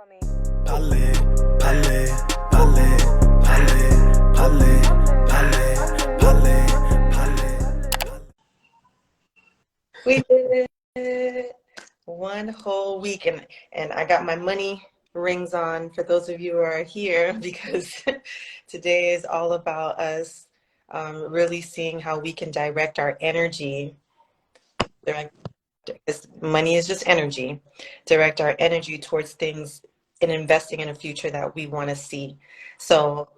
Pale, pale, pale, pale, pale, pale, pale, pale. We did it. One whole week, and I got my money rings on for those of you who are here because today is all about us really seeing how we can direct our energy. Direct, money is just energy. Direct our energy towards things and investing in a future that we want to see. So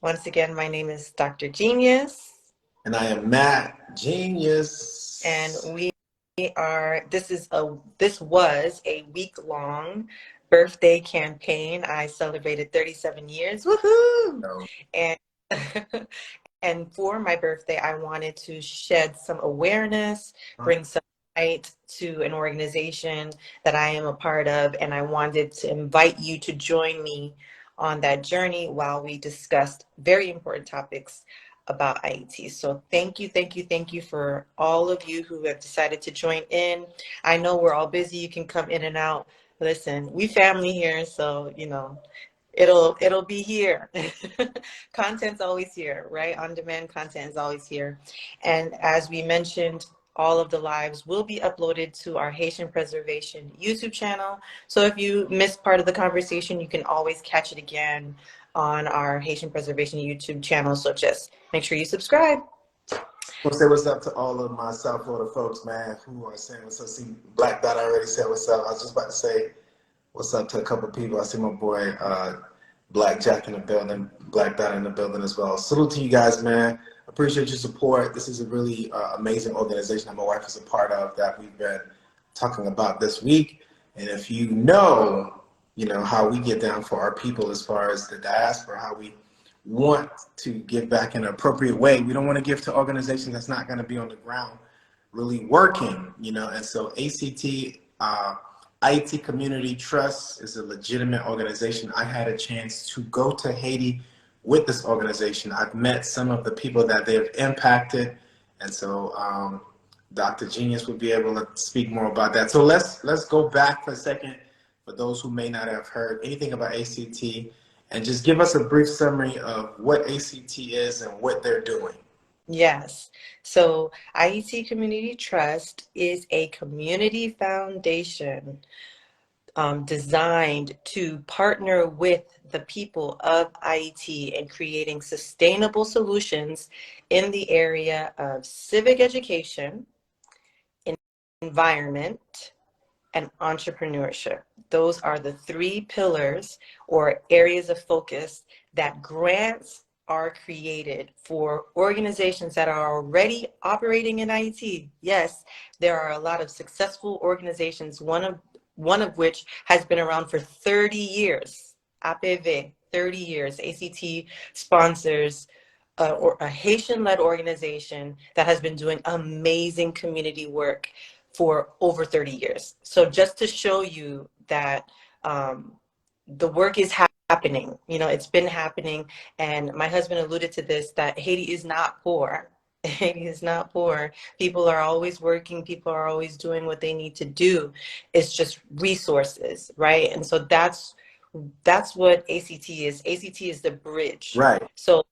once again, my name is Dr. Genius. And I am Matt Genius. And we are, this was a week-long birthday campaign. I celebrated 37 years. Woohoo! No. And and for my birthday, I wanted to shed some awareness, bring some light to an organization that I am a part of, and I wanted to invite you to join me on that journey while we discussed very important topics about Ayiti. So thank you, thank you, thank you for all of you who have decided to join in. I know we're all busy. You can come in and out. Listen, we family here, so it'll be here. Content's always here, right? On-demand content is always here. And as we mentioned, all of the lives will be uploaded to our Haitian Preservation YouTube channel. So if you missed part of the conversation, you can always catch it again on our Haitian Preservation YouTube channel. So just make sure you subscribe. I'll say what's up to all of my South Florida folks, man, who are saying what's up. See, Black Dot already said what's up. I was just about to say what's up to a couple of people. I see my boy Black Jack in the building, Black Dot in the building as well. Salute to you guys, man. Appreciate your support. This is a really amazing organization that my wife is a part of that we've been talking about this week. And if you know how we get down for our people as far as the diaspora, how we want to give back in an appropriate way. We don't want to give to organizations that's not going to be on the ground really working, and so ACT, Ayiti Community Trust is a legitimate organization. I had a chance to go to Haiti with this organization. I've met some of the people that they've impacted, and so Dr. Genius would be able to speak more about that. So let's go back for a second for those who may not have heard anything about ACT, and just give us a brief summary of what ACT is and what they're doing. Yes. So Ayiti Community Trust is a community foundation designed to partner with the people of Ayiti in creating sustainable solutions in the area of civic education, environment, and entrepreneurship. Those are the three pillars or areas of focus that grants are created for organizations that are already operating in IT. Yes, there are a lot of successful organizations, one of which has been around for 30 years. APV, 30 years. ACT sponsors or a Haitian-led organization that has been doing amazing community work for over 30 years. So just to show you that the work is happening, it's been happening. And my husband alluded to this, that Haiti is not poor. Haiti is not poor. People are always working. People are always doing what they need to do. It's just resources, right? And so that's what ACT is. ACT is the bridge. Right. So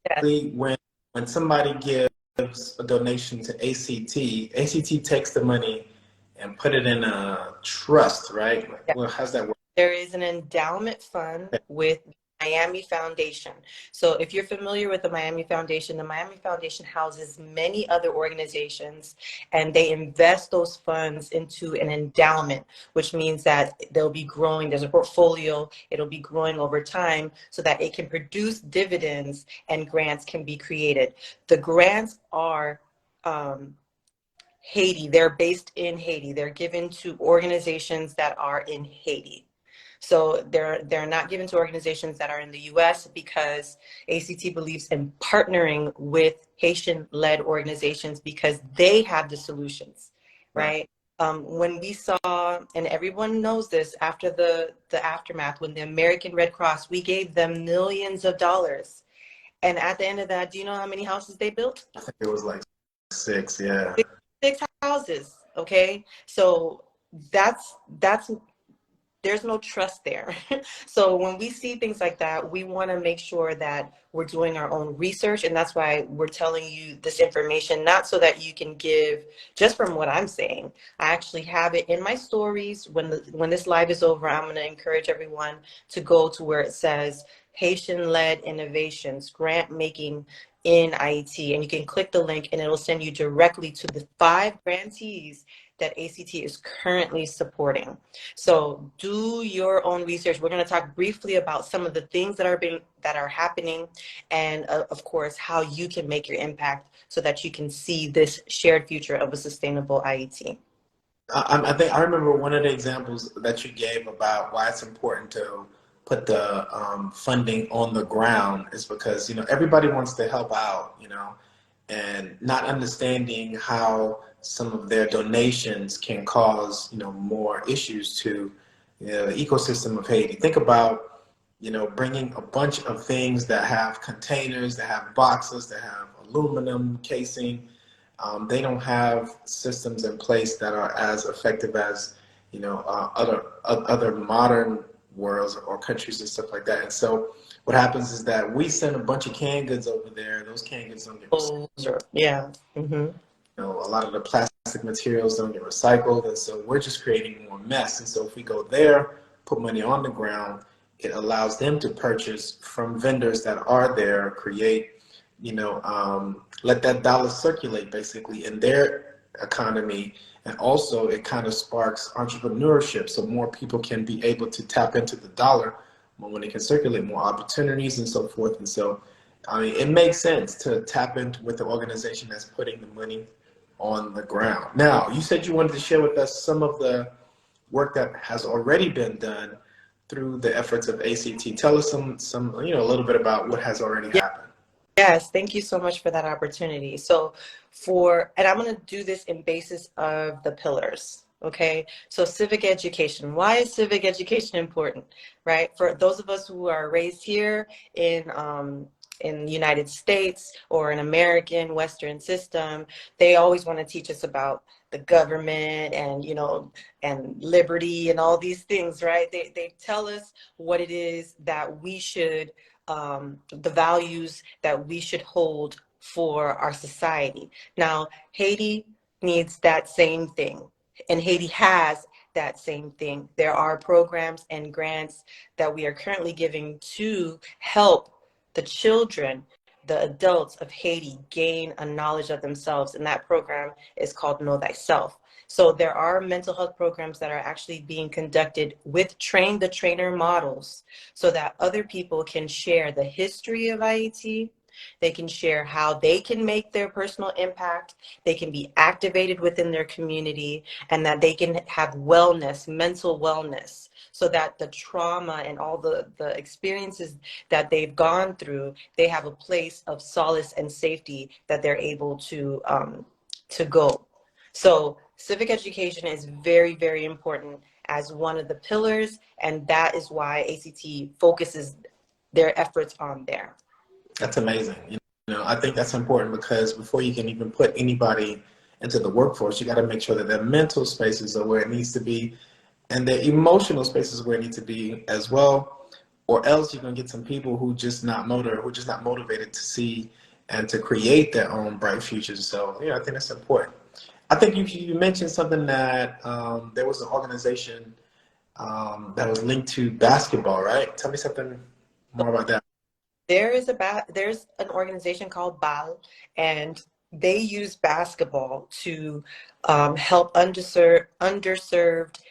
yeah. When somebody gives a donation to ACT takes the money and put it in a trust, right? Yeah. Well, how's that work? There is an endowment fund with Miami Foundation. So if you're familiar with the Miami Foundation houses many other organizations, and they invest those funds into an endowment, which means that they'll be growing. There's a portfolio. It'll be growing over time so that it can produce dividends and grants can be created. The grants are Haiti. They're based in Haiti. They're given to organizations that are in Haiti. So they're not given to organizations that are in the US because ACT believes in partnering with Haitian-led organizations because they have the solutions, right? When we saw, and everyone knows this, after the aftermath, when the American Red Cross, we gave them millions of dollars. And at the end of that, do you know how many houses they built? I think it was like 6, yeah. 6 houses, okay? So that's there's no trust there. So when we see things like that, we want to make sure that we're doing our own research, and that's why we're telling you this information, not so that you can give just from what I'm saying. I actually have it in my stories. When this live is over, I'm going to encourage everyone to go to where it says Haitian-led innovations, grant making in Ayiti, and you can click the link and it'll send you directly to the 5 grantees that ACT is currently supporting. So do your own research. We're going to talk briefly about some of the things that are happening, and of course how you can make your impact so that you can see this shared future of a sustainable IET. I think I remember one of the examples that you gave about why it's important to put the funding on the ground is because, you know, everybody wants to help out, you know, and not understanding how some of their donations can cause, you know, more issues to, you know, the ecosystem of Haiti. Think about, you know, bringing a bunch of things that have containers, that have boxes, that have aluminum casing. They don't have systems in place that are as effective as, you know, other modern worlds or countries and stuff like that. And so what happens is that we send a bunch of canned goods over there. Those canned goods don't get recycled. Sure. Yeah. Mm-hmm. You know, a lot of the plastic materials don't get recycled, and so we're just creating more mess. And so if we go there, put money on the ground, it allows them to purchase from vendors that are there, create, you know, let that dollar circulate basically in their economy. And also it kind of sparks entrepreneurship, so more people can be able to tap into the dollar more when it can circulate, more opportunities and so forth. And so, I mean, it makes sense to tap into with the organization that's putting the money on the ground. Now, you said you wanted to share with us some of the work that has already been done through the efforts of ACT. Tell us some you know, a little bit about what has already happened. Yes, thank you so much for that opportunity. So and I'm going to do this in basis of the pillars. Okay, so civic education. Why is civic education important, right? For those of us who are raised here in the United States or an American Western system, they always want to teach us about the government and, you know, and liberty and all these things, right? They tell us what it is that we should the values that we should hold for our society. Now, Haiti needs that same thing, and Haiti has that same thing. There are programs and grants that we are currently giving to help the children, the adults of Haiti gain a knowledge of themselves, and that program is called Know Thyself. So there are mental health programs that are actually being conducted with train the trainer models so that other people can share the history of IET. They can share how they can make their personal impact. They can be activated within their community, and that they can have wellness, mental wellness, so that the trauma and all the experiences that they've gone through, they have a place of solace and safety that they're able to go. So civic education is very, very important as one of the pillars, and that is why ACT focuses their efforts on there. That's amazing. You know, I think that's important because before you can even put anybody into the workforce, you got to make sure that their mental spaces are where it needs to be and their emotional spaces where it needs to be as well. Or else you're gonna get some people who just not motivated to see and to create their own bright futures. So yeah, I think that's important. I think you mentioned something that there was an organization that was linked to basketball, right? Tell me something more about that. There's an organization called BAL, and they use basketball to help underserved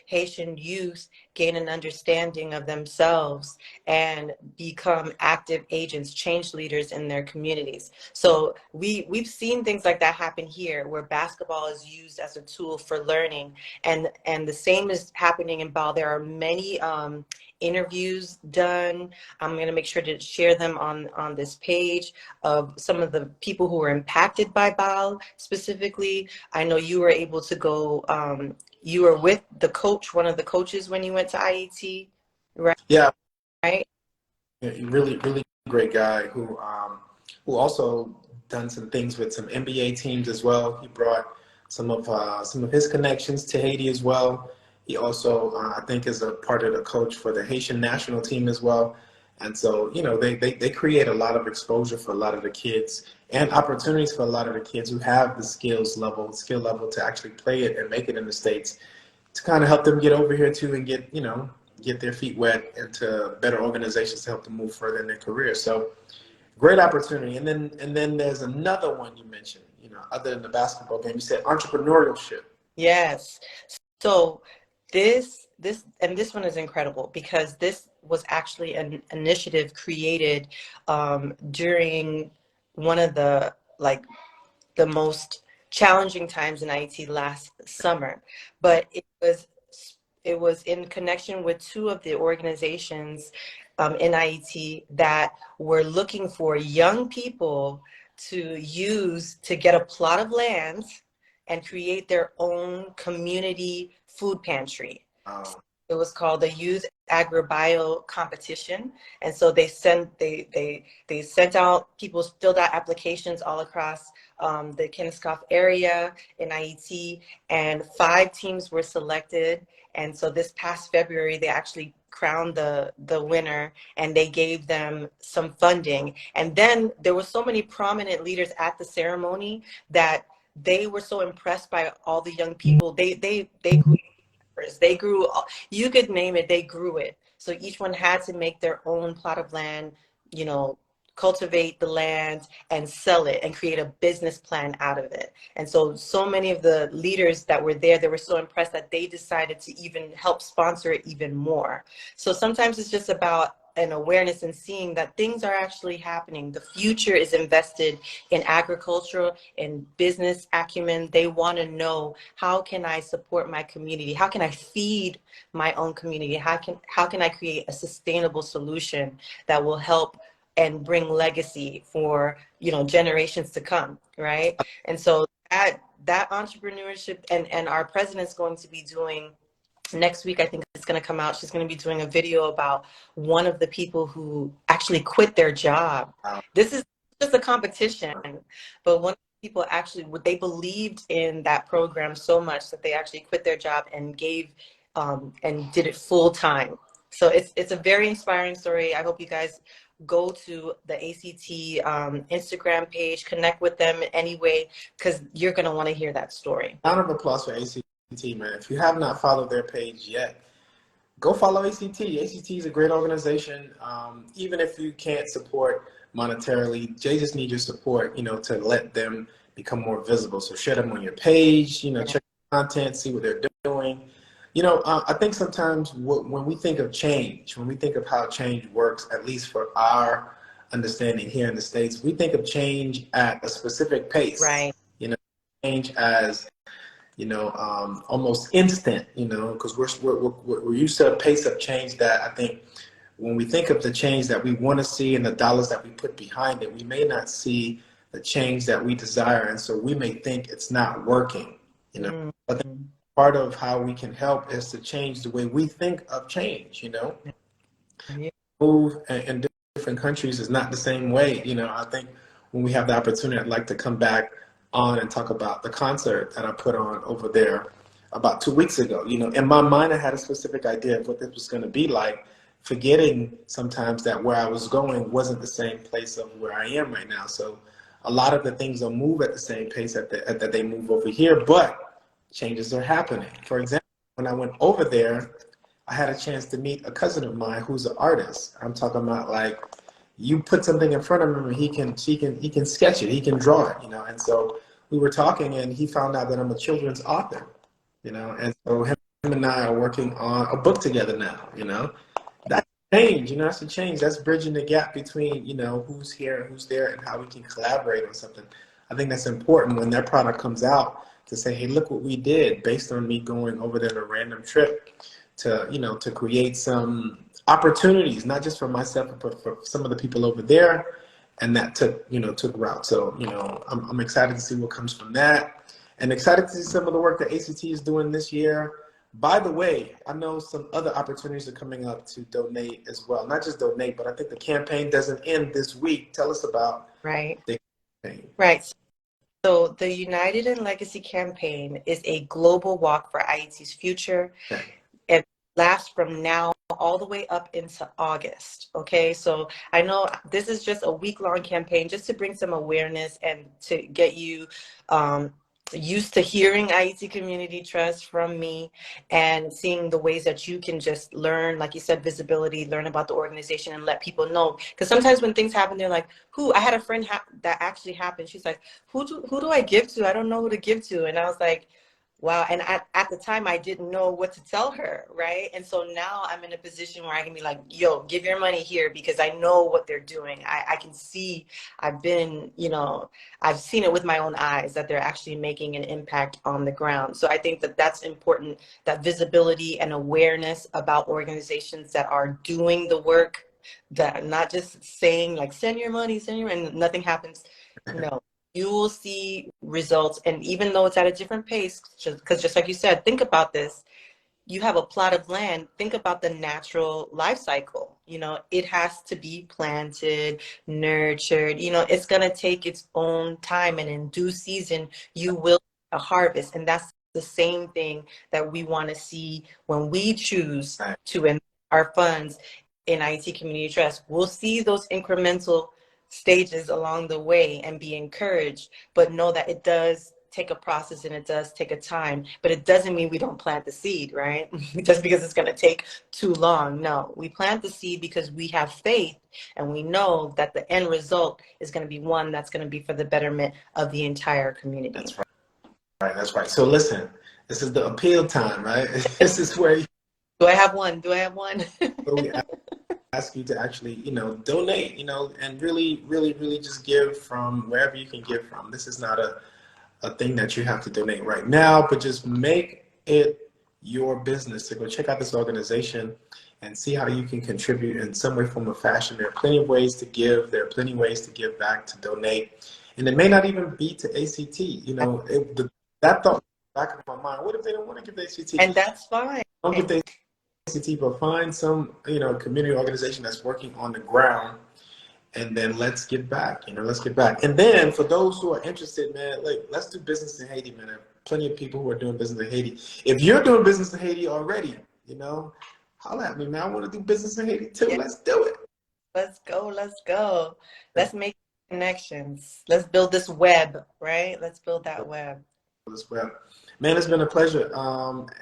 Haitian youth gain an understanding of themselves and become active agents, change leaders in their communities. So we've seen things like that happen here, where basketball is used as a tool for learning, and the same is happening in BAL. There are many interviews done. I'm going to make sure to share them on this page of some of the people who were impacted by BAL specifically. I know you were able to go, you were with the coach, one of the coaches when you went to IET, right? Yeah, Right? really, really great guy who also done some things with some NBA teams as well. He brought some of his connections to Haiti as well. He also, I think, is a part of the coach for the Haitian national team as well. And so, they create a lot of exposure for a lot of the kids and opportunities for a lot of the kids who have the skill level to actually play it and make it in the States, to kind of help them get over here too and get their feet wet into better organizations to help them move further in their career. So great opportunity. And then there's another one you mentioned, other than the basketball game. You said entrepreneurship. Yes. So this one is incredible because this was actually an initiative created during one of the most challenging times in IT last summer, but it was in connection with two of the organizations in IET that were looking for young people to use to get a plot of land and create their own community food pantry. Um, It was called the Youth Agribio Competition, and so they sent out, people filled out applications all across the Kennesaw area in IET, and 5 teams were selected. And so this past February, they actually crowned the winner, and they gave them some funding. And then there were so many prominent leaders at the ceremony that they were so impressed by all the young people. They grew, they grew, you could name it, they grew it. So each one had to make their own plot of land, you know, cultivate the land and sell it and create a business plan out of it. And so many of the leaders that were there, they were so impressed that they decided to even help sponsor it even more. So sometimes it's just about an awareness and seeing that things are actually happening. The future is invested in agriculture and business acumen. They want to know, how can I support my community? How can I feed my own community? How can I create a sustainable solution that will help and bring legacy for, generations to come, right? And so that entrepreneurship, and our president's going to be doing next week, I think it's going to come out. She's going to be doing a video about one of the people who actually quit their job. This is just a competition, but one of the people actually, they believed in that program so much that they actually quit their job and gave and did it full time. So it's a very inspiring story. I hope you guys go to the ACT Instagram page, connect with them in any way, because you're going to want to hear that story. Round of applause for ACT, man. If you have not followed their page yet, go follow ACT. ACT is a great organization. Even if you can't support monetarily, they just need your support, to let them become more visible. So share them on your page, check the content, see what they're doing. I think sometimes when we think of change, when we think of how change works, at least for our understanding here in the States, we think of change at a specific pace. Right. Change as almost instant, because we're used to a pace of change that I think when we think of the change that we want to see and the dollars that we put behind it, we may not see the change that we desire. And so we may think it's not working, But part of how we can help is to change the way we think of change, Yeah. Move in different countries is not the same way. I think when we have the opportunity, I'd like to come back on and talk about the concert that I put on over there about 2 weeks ago. In my mind, I had a specific idea of what this was going to be like, forgetting sometimes that where I was going wasn't the same place of where I am right now. So a lot of the things don't move at the same pace that they move over here, but changes are happening. For example, when I went over there, I had a chance to meet a cousin of mine who's an artist. I'm talking about, like, you put something in front of him and he can sketch it, he can draw it, And so we were talking and he found out that I'm a children's author, And so him and I are working on a book together now, That's a change, that's a change. That's bridging the gap between, who's here and who's there and how we can collaborate on something. I think that's important when their product comes out to say, hey, look what we did based on me going over there on a random trip to create some opportunities, not just for myself, but for some of the people over there. And that took route. So, I'm excited to see what comes from that, and excited to see some of the work that ACT is doing this year. By the way, I know some other opportunities are coming up to donate as well. Not just donate, but I think the campaign doesn't end this week. Tell us about Right. the campaign. Right. So the United in Legacy campaign is a global walk for Ayiti's future. Okay. It lasts from now all the way up into August. Okay, so I know this is just a week-long campaign just to bring some awareness and to get you used to hearing Ayiti Community Trust from me and seeing the ways that you can just learn, like you said, visibility, learn about the organization and let people know. Because sometimes when things happen, they're like, who? I had a friend that actually happened. She's like, who do I give to? I don't know who to give to. And I was like, wow. And at the time, I didn't know what to tell her, right? And so now I'm in a position where I can be like, yo, give your money here because I know what they're doing. I can see, I've been, I've seen it with my own eyes that they're actually making an impact on the ground. So I think that that's important, that visibility and awareness about organizations that are doing the work, that not just saying like, send your money, and nothing happens. No, you will see results. And even though it's at a different pace, because just like you said, think about this. You have a plot of land. Think about the natural life cycle. It has to be planted, nurtured. It's going to take its own time. And in due season, you will a harvest. And that's the same thing that we want to see when we choose to invest our funds in IT Community Trust. We'll see those incremental stages along the way and be encouraged, but know that it does take a process and it does take a time, but it doesn't mean we don't plant the seed, right? Just because it's going to take too long. No, we plant the seed because we have faith and we know that the end result is going to be one that's going to be for the betterment of the entire community. That's right. That's right. So listen, this is the appeal time, right? This is where Do I have one? Do I have one? we ask you to actually, donate, and really, really, really just give from wherever you can give from. This is not a thing that you have to donate right now, but just make it your business to go check out this organization and see how you can contribute in some way, form, or fashion. There are plenty of ways to give. There are plenty of ways to give back, to donate. And it may not even be to ACT. That thought back of my mind, what if they don't want to give the ACT? And that's fine. Don't give the ACT, but find some, community organization that's working on the ground, and then let's get back. Let's get back. And then for those who are interested, man, let's do business in Haiti, man. There are plenty of people who are doing business in Haiti. If you're doing business in Haiti already, holla at me, man. I want to do business in Haiti too. Yeah. Let's do it. Let's go. Let's go. Let's make connections. Let's build this web, right? Let's build that web. This web. Man, it's been a pleasure.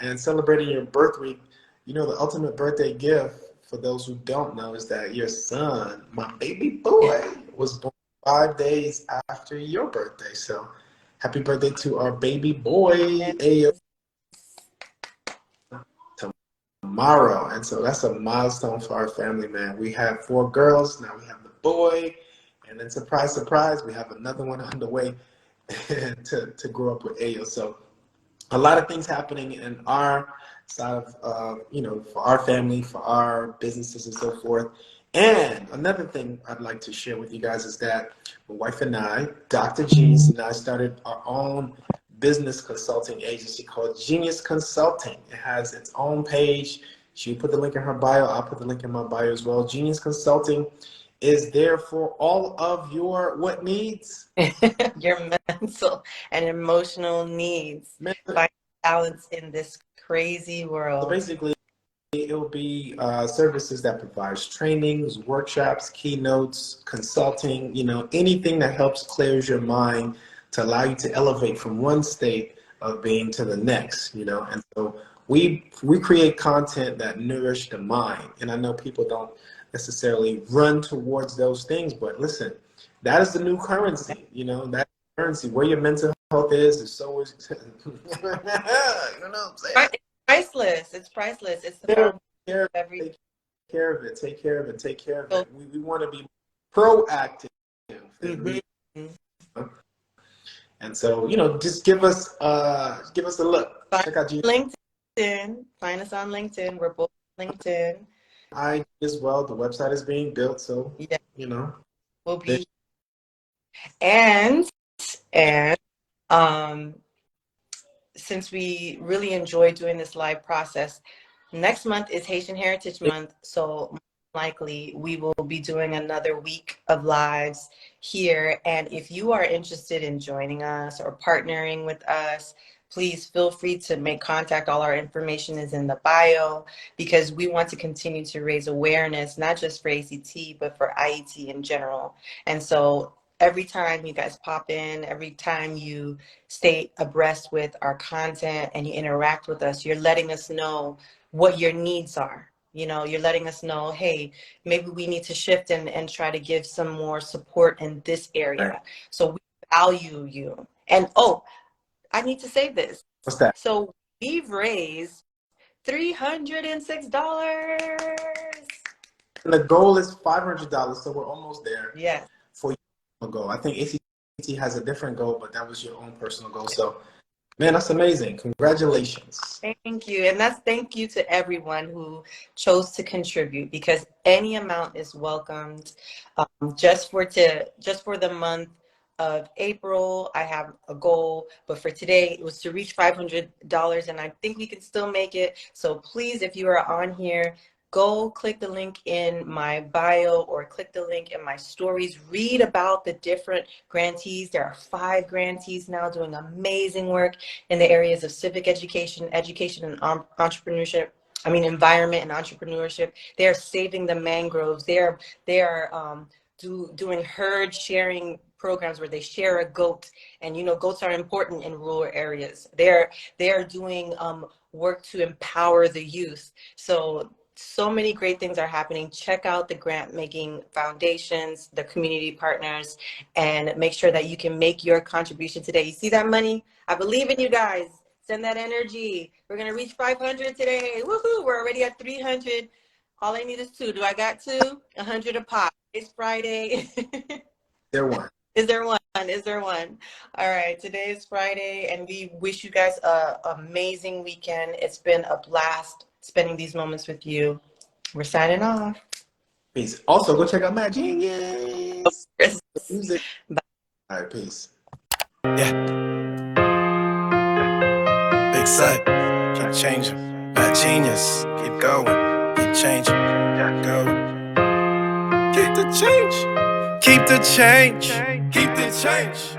And celebrating your birth week, the ultimate birthday gift, for those who don't know, is that your son, my baby boy, was born 5 days after your birthday. So happy birthday to our baby boy, Ayo, tomorrow. And so that's a milestone for our family, man. We have 4 girls. Now we have the boy. And then surprise, surprise, we have another one on the way to grow up with Ayo. So a lot of things happening in our side of, for our family, for our businesses and so forth. And another thing I'd like to share with you guys is that my wife and I, Dr. Genius and I, started our own business consulting agency called Genius Consulting. It has its own page. She put the link in her bio. I'll put the link in my bio as well. Genius Consulting is there for all of your what needs? Your mental and emotional needs. Find balance in this crazy world. So basically, it will be services that provides trainings, workshops, keynotes, consulting, anything that helps clears your mind to allow you to elevate from one state of being to the next, And so we create content that nourish the mind. And I know people don't necessarily run towards those things, but listen, that is the new currency, that currency. Where your mental health is so is, you know what I'm saying? It's priceless. It's priceless. It's the take care of it. Take care of it. Take care of it. We want to be proactive. And so, just give us a look. Check out LinkedIn. Find us on LinkedIn. We're both on LinkedIn. I as well. The website is being built, so yeah. We'll be. And since we really enjoy doing this live process, next month is Haitian Heritage Month. So likely we will be doing another week of lives here. And if you are interested in joining us or partnering with us, please feel free to make contact. All our information is in the bio because we want to continue to raise awareness, not just for ACT, but for IET in general. And so every time you guys pop in, every time you stay abreast with our content and you interact with us, you're letting us know what your needs are. You know, you're letting us know, hey, maybe we need to shift and try to give some more support in this Right. area. So we value you. And oh, I need to say this. What's that? So we've raised $306. And the goal is $500, so we're almost there Yes. for your goal. I think ACT has a different goal, but that was your own personal goal. So, man, that's amazing. Congratulations. Thank you. And that's thank you to everyone who chose to contribute because any amount is welcomed. Just for the month of April, I have a goal, but for today it was to reach $500 and I think we can still make it. So please, if you are on here, go click the link in my bio or click the link in my stories. Read about the different grantees. There are 5 grantees now doing amazing work in the areas of civic education, education and entrepreneurship. I mean, environment and entrepreneurship. They are saving the mangroves. They are doing herd sharing programs where they share a goat, and you know goats are important in rural areas. They are doing work to empower the youth. So many great things are happening. Check out the grant making foundations, the community partners, and make sure that you can make your contribution today. You see that money? I believe in you guys. Send that energy. We're gonna reach 500 today. Woohoo! We're already at 300. All I need is 2. Do I got 2? 100 a pop. It's Friday. There one. Is there one? Is there one? All right. Today is Friday, and we wish you guys a amazing weekend. It's been a blast spending these moments with you. We're signing off. Peace. Also, go check out Matt Genius Yes. music. Bye. All right, peace. Yeah, big sight, keep changing. Bad genius, keep going, keep changing. Go, keep the change, keep the change, keep the change.